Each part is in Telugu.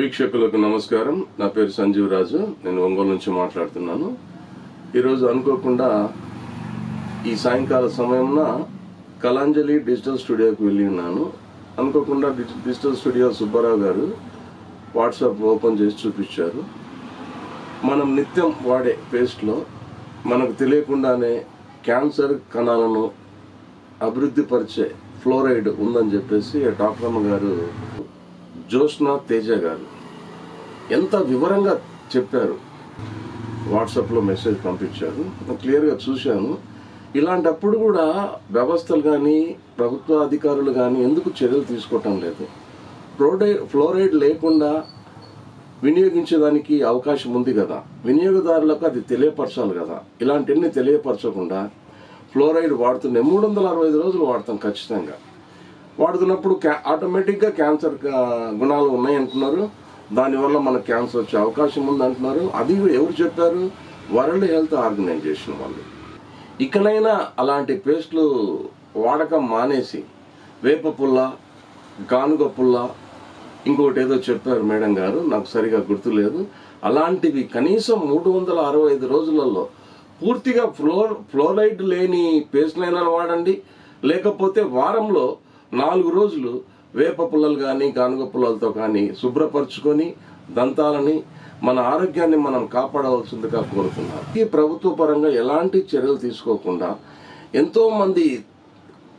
వీక్షకులకు నమస్కారం. నా పేరు సంజీవ్ రాజు. నేను ఒంగోలు నుంచి మాట్లాడుతున్నాను. ఈరోజు అనుకోకుండా ఈ సాయంకాల సమయంన కళాంజలి డిజిటల్ స్టూడియోకి వెళ్ళి ఉన్నాను. అనుకోకుండా డిజిటల్ స్టూడియో సుబ్బారావు గారు వాట్సాప్ ఓపెన్ చేసి చూపించారు. మనం నిత్యం వాడే పేస్ట్లో మనకు తెలియకుండానే క్యాన్సర్ కణాలను అభివృద్ధి పరిచే ఫ్లోరైడ్ ఉందని చెప్పేసి డాక్టర్ అమ్మ గారు జోష్నా తేజ గారు ఎంత వివరంగా చెప్పారు. వాట్సాప్లో మెసేజ్ పంపించారు, క్లియర్గా చూశాను. ఇలాంటప్పుడు కూడా వ్యవస్థలు కానీ ప్రభుత్వ అధికారులు కానీ ఎందుకు చర్యలు తీసుకోవటం లేదు? ఫ్లోరైడ్ లేకుండా వినియోగించేదానికి అవకాశం ఉంది కదా, వినియోగదారులకు అది తెలియపరచాలి కదా. ఇలాంటివన్నీ తెలియపరచకుండా ఫ్లోరైడ్ వాడుతున్న 365 రోజులు వాడతాం. ఖచ్చితంగా వాడుతున్నప్పుడు ఆటోమేటిక్గా క్యాన్సర్ గుణాలు ఉన్నాయంటున్నారు. దానివల్ల మనకు క్యాన్సర్ వచ్చే అవకాశం ఉంది అంటున్నారు. అది ఎవరు చెప్పారు? వరల్డ్ హెల్త్ ఆర్గనైజేషన్ వాళ్ళు. ఇకనైనా అలాంటి పేస్ట్లు వాడకం మానేసి వేప పుల్ల, గానుగ పుల్ల, ఇంకోటి ఏదో చెప్పారు మేడం గారు, నాకు సరిగా గుర్తులేదు. అలాంటివి కనీసం 365 రోజులలో పూర్తిగా ఫ్లోరైడ్ లేని పేస్ట్లైనా వాడండి. లేకపోతే వారంలో 4 రోజులు వేప పుల్లలు కానీ గానుగ పుల్లలతో కానీ శుభ్రపరచుకొని దంతాలని మన ఆరోగ్యాన్ని మనం కాపాడవలసిందిగా కోరుతున్నాను. ఈ ప్రభుత్వ పరంగా ఎలాంటి చర్యలు తీసుకోకుండా ఎంతోమంది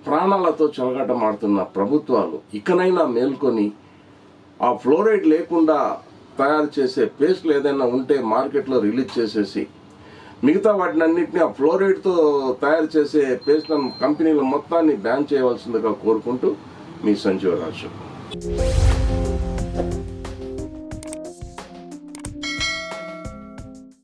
ప్రాణాలతో చెలగాటమాడుతున్న ప్రభుత్వాలు ఇకనైనా మేల్కొని ఆ ఫ్లోరైడ్ లేకుండా తయారు చేసే పేస్ట్లు ఏదైనా ఉంటే మార్కెట్లో రిలీజ్ చేసేసి మిగతా వాటిని అన్నింటినీ ఆ ఫ్లోరైడ్తో తయారు చేసే పేస్ట్లను కంపెనీల మొత్తాన్ని బ్యాన్ చేయవలసిందిగా కోరుకుంటూ మీ సంజీవ్ రాజు.